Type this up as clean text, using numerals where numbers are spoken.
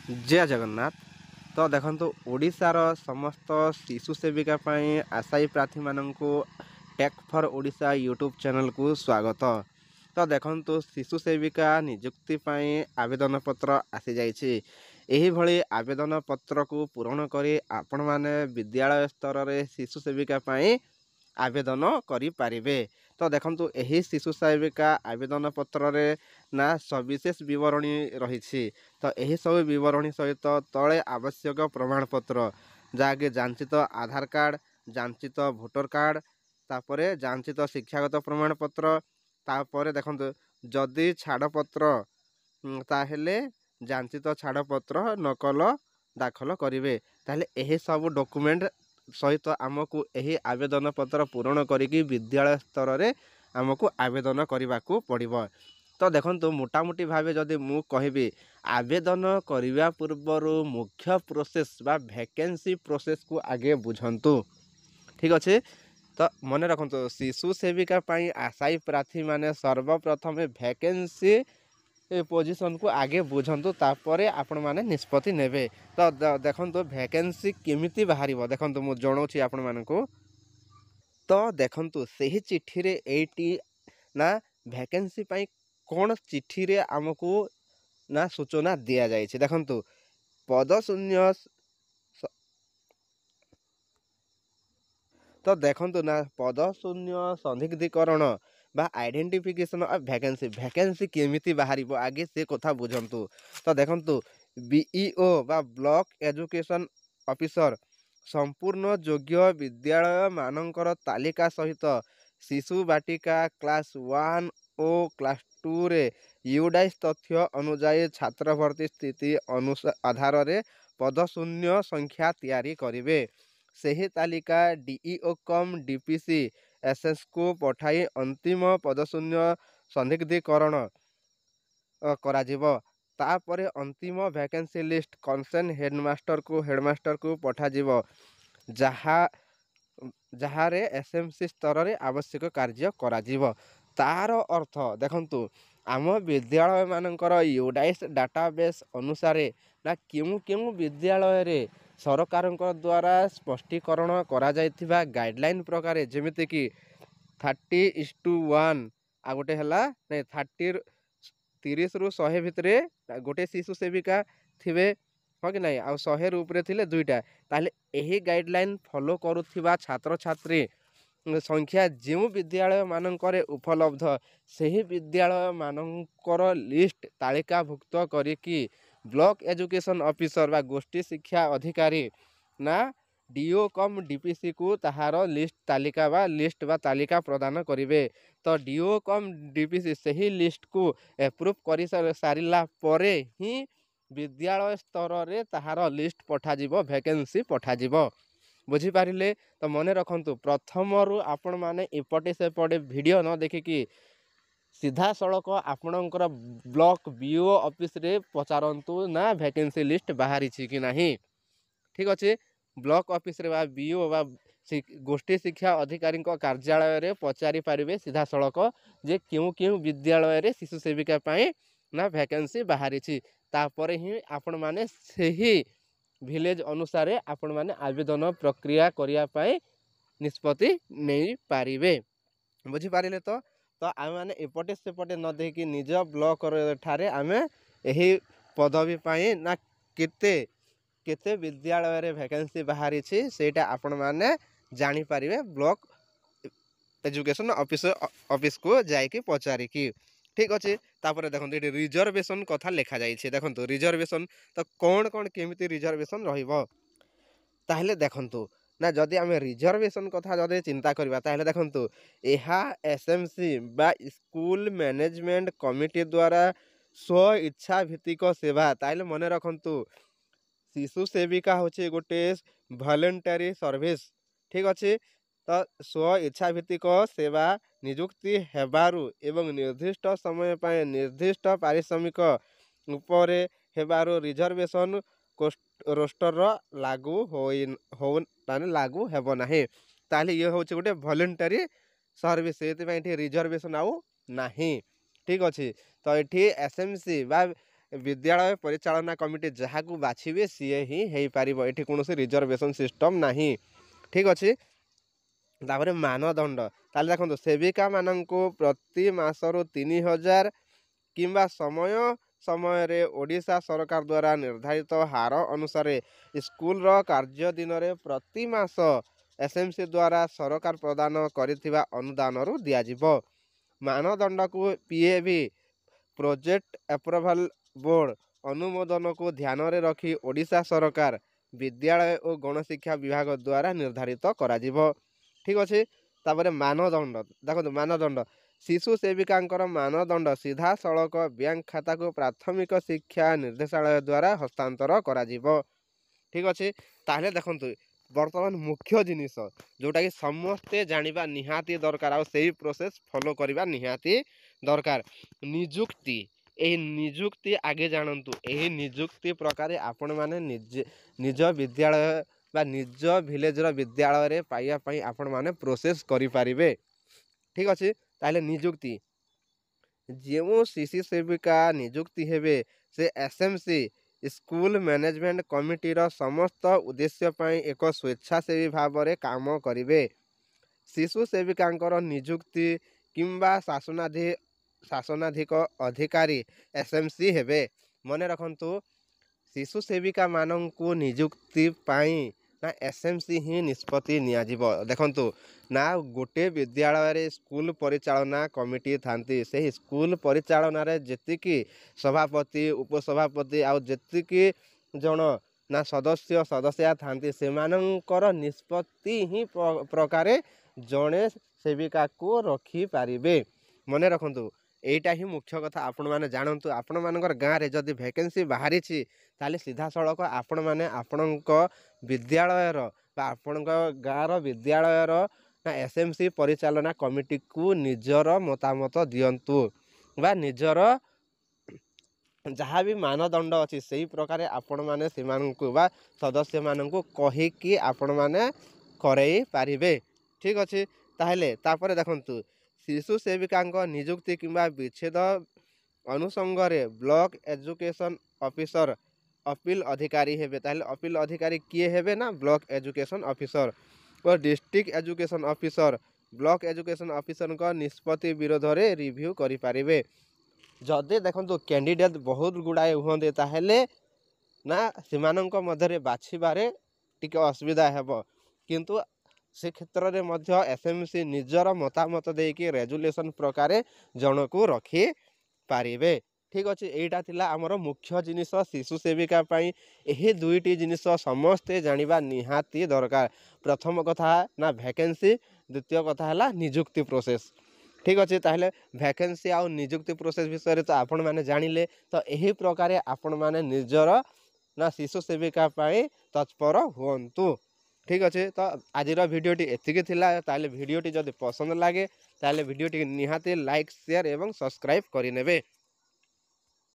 जय जगन्नाथ। तो देखो ओडिशार समस्त शिशु सेविका आशायी प्रार्थी मानक tech for Odisha YouTube channel को स्वागत। तो देखो शिशु सेविका नियुक्ति आवेदन पत्र आसी जाइए। यही भली आवेदन पत्र को पूरण करी आपण माने विद्यालय स्तर रे शिशु सेविका आवेदन करें। तो देखो यही शिशु सेविका आवेदन पत्र रे ना सविशेष विवरणी रही। तो यही सब विवरणी सहित तले आवश्यक प्रमाणपत्र जहाँकि जांचित आधार कार्ड, जांचित भोटर कार्ड, तापरे जांचित शिक्षागत प्रमाणपत्र, तापरे देखो जदि छाड़पत्र ताहेले जांचित छाड़पत्र नकल दाखल करेंगे। ताहले यही सब डॉक्यूमेंट सहित आमको यही आवेदन पत्र पूरण करिकी विद्यालय स्तर रे आमको आवेदन करने को पड़िबो। तो देखो मोटामोटी भाव जदि मु कहबी आवेदन करने पूर्वर मुख्य प्रोसेस बा वैकेंसी प्रोसेस को आगे बुझंतु। ठीक अच्छे। तो मन रखु शिशु सेविका आशायी प्रार्थी माने सर्वप्रथम वैकेंसी पोजीशन को आगे बुझंतु, तापर आपण माने निष्पत्ति नेबे। तो देखो वैकेंसी केमिति बाहर देखो मु जनाऊँगी आपण मानकु। तो देखो सही चिठी रे एटी ना वैकेंसी कौन चिठी रे आमको ना सूचना दि जाए। देखो पद शून्य तो देखो ना पद शून्य संदिग्धीकरण बा आइडेंटिफिकेशन ऑफ वैकेंसी वैकेंसी केमिति बाहर आगे से कथा बुझंतु। तो देखो बीईओ बा ब्लॉक एजुकेशन ऑफिसर संपूर्ण योग्य विद्यालय मानकर तालिका सहित शिशु बाटिका क्लास 1 और क्लास 2 रे यूडाइस तथ्य अनुजाई छात्र भर्ती स्थिति आधार रे पद शून्य संख्या तैयारी करिवे। सही तालिका डीईओ कम डीपीसी एसएस को पठाई अंतिम पदशून्य संदिग्धीकरण कराजिबो। तापर अंतिम वैकेंसी लिस्ट कंसर्न हेडमास्टर को पठाजिबो जहाँ रे एसएमसी स्तर रे आवश्यक कार्य कराजिबो। तार अर्थ देखंतु आम विद्यालय मानकर यूडाइस डाटाबेस अनुसार ना क्यों क्यों विद्यालय रे सरकार द्वारा स्पष्टीकरण करा जाइथिबा गाइडलाइन प्रकार जेमिति कि 30:1 आ गोटे हला नहीं 30 रु 100 भितर गोटे शिशु सेविका थिबे हाँ कि नहीं आ 100 ऊपर थिले दुईटा। ताहले यही गाइडलाइन फॉलो करुथिबा छात्र छात्री संख्या जो विद्यालय मानकर उपलब्ध सही विद्यालय मानकर लिस्ट तालिकाभुक्त करिकी ब्लॉक एजुकेशन ऑफिसर बा गोष्ठी शिक्षा अधिकारी ना डीओ कम डीपीसी को ताहार लिस्ट तालिका बा लिस्ट बा तालिका प्रदान करिवे। तो डीओ कम डीपीसी सही लिस्ट को एप्रूव कर सारिला परे ही विद्यालय स्तर रे ताहार लिस्ट पठाजिबो वैकेंसी पठाजिबो। बुझीपारे। तो मन रखु प्रथम रु आपण माने एपटे सेपटे वीडियो न देखिकी सीधा सड़क आपणकर ब्लॉक बीओ ऑफिस रे पचारंतु ना वैकेंसी लिस्ट बाहरी कि नहीं। ठीक अच्छे। ब्लॉक ऑफिस रे बा बीओ बा गोष्ठी शिक्षा अधिकारी कार्यालय रे पचारि पारिबे सीधा सड़क जे क्यों क्यों विद्यालय रे शिशु सेविका ना वैकेंसी बाहरी तापर ही आपण माने सही विलेज अनुसार आपण माने आवेदन प्रक्रिया करिया निष्पत्ति नहीं पारिबे। बुझीपारे। तो आम मैंने एपटे सेपटे न देखी निज ब्लॉक ठारे आमे यही पदवी ना केते केते विद्यालय रे वैकेंसी बाहरी सेटा आपण माने जानी पारिबे ब्लॉक एजुकेशन ऑफिस को जाइए पचारिकी। ठीक अच्छे। तापर देखो ये रिजर्वेशन कथा लिखा जाइए। देखो रिजर्वेशन तो कौन कौन केमिति रिजर्वेशन रहिबो ताहले देखंतु ना जदि आम रिजर्वेशन कथा जदि चिंता करबा ताहले देखंतु एहा एसएमसी बा स्कूल मैनेजमेंट कमिटी द्वारा स्व इच्छा भित्तिक सेवा ताहले मन रखंतु शिशु सेविका होचे गोटे वॉलंटरी सर्विस। ठीक अच्छे। तो स्व इच्छा भित्तिक सेवा नियुक्ति हेबारु एवं निर्दिष्ट समय पाए निर्दिष्ट पारिश्रमिक उपरे हेबारु रिजर्वेशन रोस्टर लागू हो लागू हेब नाही। ताहले ये होचे गोटे वॉलंटरी सर्विस से रिजर्वेशन आउ नाही। ठीक अच्छे। तो ये एसएमसी बा विद्यालय परिचालना कमिटी जहाँ को बाछिबे सीए ही हो पार ये कौन रिजर्वेशन सिस्टम नहीं ठीक अच्छे तापर मानदंड ताले देखो सेविका मानू प्रति मासरू 3000 किंबा समय समय रे ओडिशा सरकार द्वारा निर्धारित हार अनुसार स्कूल रो कार्य दिन रे प्रति मास एसएमसी द्वारा सरकार प्रदान करिथिबा अनुदान रु दियाजिबो मानदंड को पीएबी प्रोजेक्ट अप्रूवल बोर्ड अनुमोदन को ध्यान रे रखी ओडिशा सरकार विद्यालय और गणशिक्षा विभाग द्वारा निर्धारित करा जिवो ठीक अच्छे तापर मानदंड देखो मानदंड शिशु सेविका मानदंड सीधा सड़क बैंक खाता को प्राथमिक शिक्षा निर्देशालय द्वारा हस्तांतर करा जिवो ठीक अच्छे ताहले देखंतु बर्तमान मुख्य जिनिस जोटा कि समस्ते जानिबा निहाती दरकार आ सेही प्रोसेस फॉलो करबा निहाती दरकार नियुक्ति एही नियुक्ति आगे जानतु एही नियुक्ति प्रकार आपण माने निज विद्यालय बा निज विलेज रो विद्यालय रे पाइया पई आपण माने प्रोसेस करि पारिबे ठीक अछि ताले नियुक्ति जेउ शिशु सेविका नियुक्ति हेबे से एसएमसी स्कूल मैनेजमेंट कमिटी रो समस्त उद्देश्य पई एक स्वेच्छासेवी भाव रे काम करिवे शिशु सेविकांकर नियुक्ति किंबा शासनाधिक अधिकारी एसएमसी हेबे मने रखंतु शिशु सेविका मानंकु नियुक्ति पाई ना एसएमसी ही निष्पत्ति नियाजिबो देखंतु ना गोटे विद्यालय रे स्कूल परिचालना कमिटी थांती से स्कूल परिचालना रे जेतिकी सभापति उपसभापति आ जेतिकी जन ना सदस्य सदस्या थांती से मानंकर निष्पत्ति ही प्रकारे जने सेविका को रखी पारिबे मने रखंतु एटा ही मुख्य कथा आपण माने जानंतु आपण मानकर गाँ रे जदि वैकेंसी बाहरी छी ताले सीधा सड़क आपण माने आपणक विद्यालय रो बा आपणक गाँ रो विद्यालय रो ना एसएमसी परिचालना कमिटी को निजर मतामत दियंतु बा निजर जहाँ भी मानदंड अच्छी से ही प्रकार आपण माने सेमानकु बा सदस्य मानकु कही कि आपण माने करई पारिबे ठीक अच्छे ताहले तापर देखंतु शिशु सेविका नियुक्ति किंबा विच्छेद अनुसंग रे ब्लॉक एजुकेशन ऑफिसर अपील अधिकारी हेबे ताहले अपील अधिकारी किए हेबे ना ब्लॉक एजुकेशन ऑफिसर और district education officer block education officer का निष्पत्ति विरोध रे रिव्यू करि पारिबे जदि देखंतु कैंडिडेट बहुत गुड़ाए हुंदे ताहले ना सेमानंक मध्यरे बाछिबारे टिके असुविधा हेबो किंतु से क्षेत्र में मध्य एसएमसी निजर मतामत देकी रेजुलेशन प्रकार जनकू रखी पारिबे ठीक अच्छे यहीटा थिला आमर मुख्य जिनिस शिशु सेविका पाई यही दुईटी जिनिस समस्ते जानिबा निहाती दरकार प्रथम कथा ना वैकेंसी द्वितीय कथा है नियुक्ति प्रोसेस ठीक अच्छे ताहले वैकेंसी आउ नियुक्ति प्रोसेस विषय तो आपण माने जानिले तो यही प्रकार आपण माने निजर ना शिशु सेविका पाई तत्पर हुंतु ठीक अच्छे तो आज भिडियोटी एतिकी थिला ताले भिडियोटी जदि पसंद लगे ताले भिडियोटी निहाती लाइक शेयर एवं सब्सक्राइब करिनेबे।